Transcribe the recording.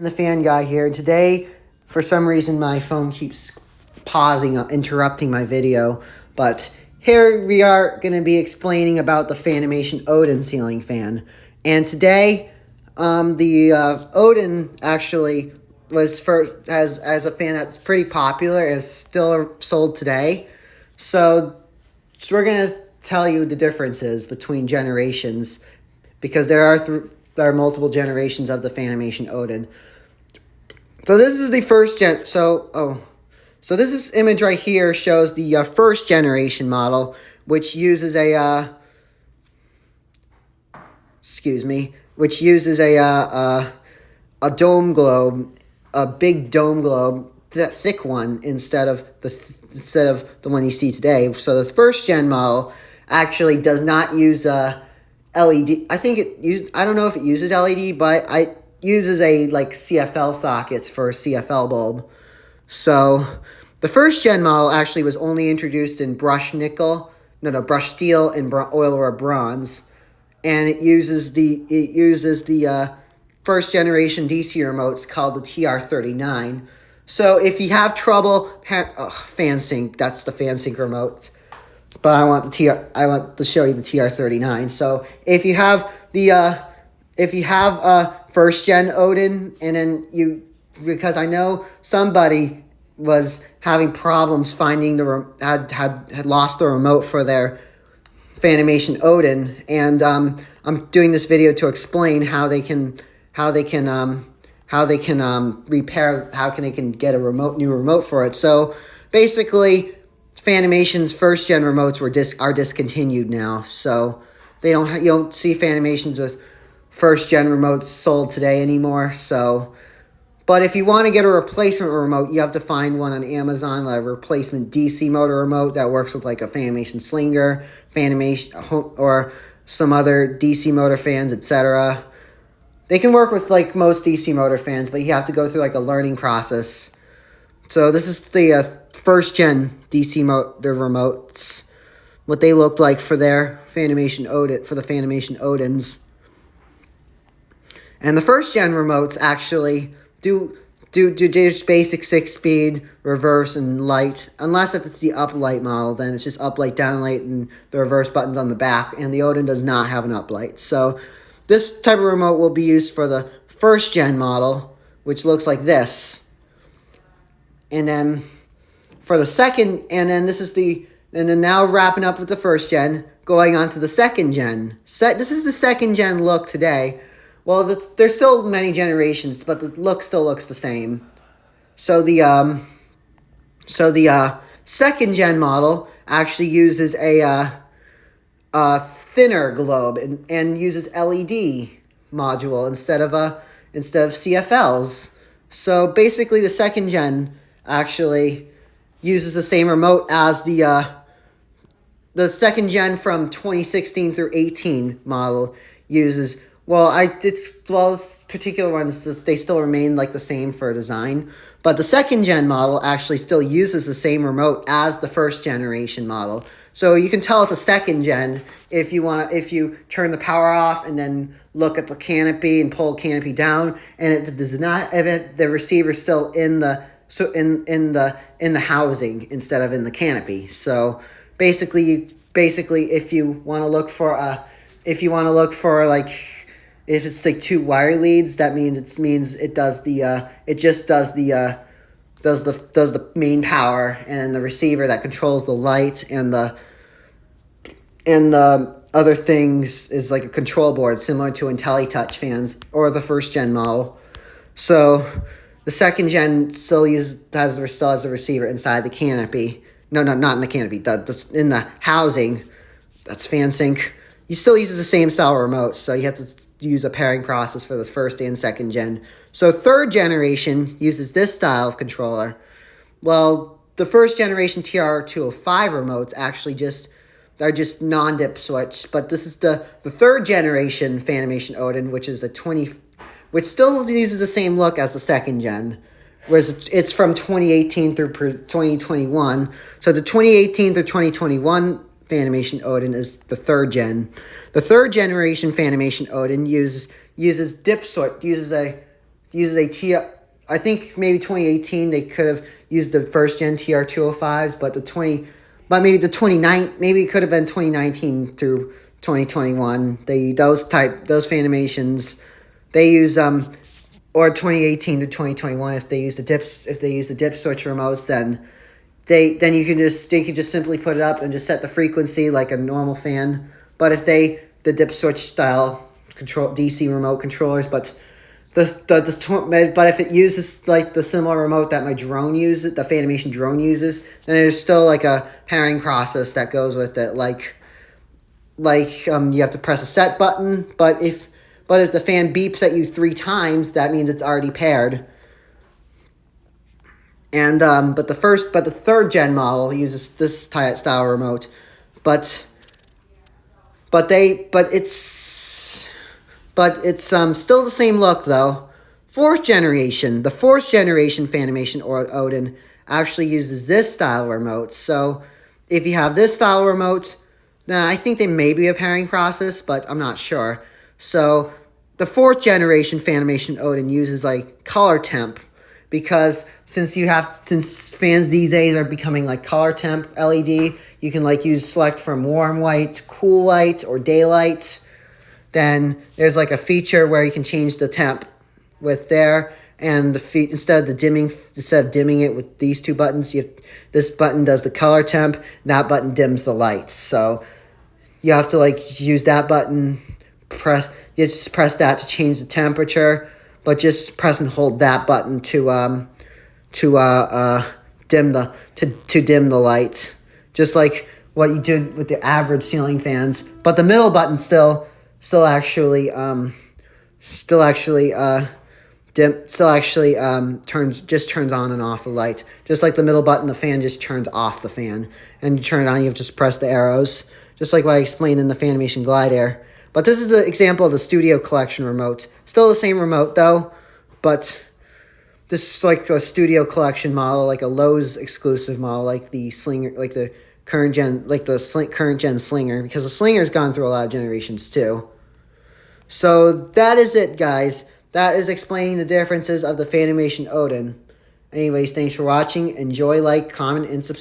The fan guy here, and today, for some reason, my phone keeps pausing, interrupting my video, but here we are going to be explaining about the Fanimation Odyn ceiling fan. And today, the Odyn actually was first, as a fan that's pretty popular, is still sold today. So we're going to tell you the differences between generations, because there are multiple generations of the Fanimation Odyn. So this is the first gen. So this image right here shows the first generation model, which uses a dome globe, a big dome globe, that thick one instead of the one you see today. So the first gen model actually does not use a LED. I don't know if it uses LED, but it uses a CFL sockets for a CFL bulb. So the first gen model actually was only introduced in brushed steel and oil or bronze, and it uses the first generation DC remotes called the TR39. So if you have trouble, fan sync, that's the fan sync remote. But I want to show you the TR39. So if you have first gen Odyn, and then because I know somebody was having problems finding had lost the remote for their Fanimation Odyn, and I'm doing this video to explain how they can get a new remote for it. So basically, Fanimation's first gen remotes are discontinued now, so you don't see Fanimations with first gen remotes sold today anymore. So, but if you want to get a replacement remote, you have to find one on Amazon, a replacement DC motor remote that works with like a Fanimation Slinger, or some other DC motor fans, etc. They can work with like most DC motor fans, but you have to go through like a learning process. So this is the first gen DC motor remotes, what they looked like for their Fanimation Odyn, for the Fanimation Odyns. And the first gen remotes actually do just basic 6-speed, reverse, and light. Unless if it's the up light model, then it's just up light, down light, and the reverse buttons on the back. And the Odyn does not have an up light. So this type of remote will be used for the first gen model, which looks like this. And then for the second, and then now wrapping up with the first gen, going on to the second gen. This is the second gen look today. Well, there's still many generations, but the look still looks the same. So the second gen model actually uses a thinner globe and uses LED module instead of CFLs. So basically, the second gen actually uses the same remote as the second gen from 2016 through 18 model uses. Those particular ones, they still remain like the same for design, but the second gen model actually still uses the same remote as the first generation model. So you can tell it's a second gen if you turn the power off and then look at the canopy and pull the canopy down, and if the receiver's still in the housing instead of in the canopy. So basically, if you want to look for if it's like two wire leads, that means it does the main power, and the receiver that controls the light and the other things is like a control board similar to IntelliTouch fans or the first gen model. So the second gen still has the receiver inside the canopy. No, not in the canopy. In the housing. That's FanSync. You still uses the same style remote, so you have to use a pairing process for the first and second gen. So third generation uses this style of controller. Well, the first generation TR205 remotes actually are just non-dip switch, but this is the third generation Fanimation Odyn, which still uses the same look as the second gen, whereas it's from 2018 through 2021. So the 2018 through 2021 Fanimation Odyn is the third gen. The third generation Fanimation Odyn uses dip switch, uses a uses a TR. I think maybe 2018 they could have used the first gen TR205s, but but maybe the 29, maybe it could have been 2019 through 2021. Those Fanimations, they use or 2018 to 2021 if they use the dip switch remotes, then you can just simply put it up and just set the frequency like a normal fan. But if the dip switch style control DC remote controllers, but if it uses like the similar remote that my drone uses, the Fanimation drone uses, then there's still like a pairing process that goes with it. You have to press a set button, but if the fan beeps at you 3 times, that means it's already paired. And but the 3rd gen model uses this style remote, but it's still the same look though. The 4th generation Fanimation or Odyn actually uses this style remote. So if you have this style remote, then I think there may be a pairing process, but I'm not sure. So the 4th generation Fanimation Odyn uses like color temp, because since fans these days are becoming like color temp LED, you can select from warm white, cool white, or daylight. Then there's like a feature where you can change the temp with there, and instead of dimming it with these 2 buttons, this button does the color temp, that button dims the lights. So you have to use that button, you just press that to change the temperature, but just press and hold that button to dim the light, just like what you did with the average ceiling fans. But the middle button still actually turns on and off the light. Just like the middle button, the fan just turns off the fan, and you turn it on, you have to just press the arrows, just like what I explained in the Fanimation Glide Air. But this is an example of the Studio Collection remote. Still the same remote though, but this is like a Studio Collection model, like a Lowe's exclusive model, like the Slinger, like the current gen Slinger, because the Slinger's gone through a lot of generations too. So that is it, guys. That is explaining the differences of the Fanimation Odyn. Anyways, thanks for watching. Enjoy, comment, and subscribe.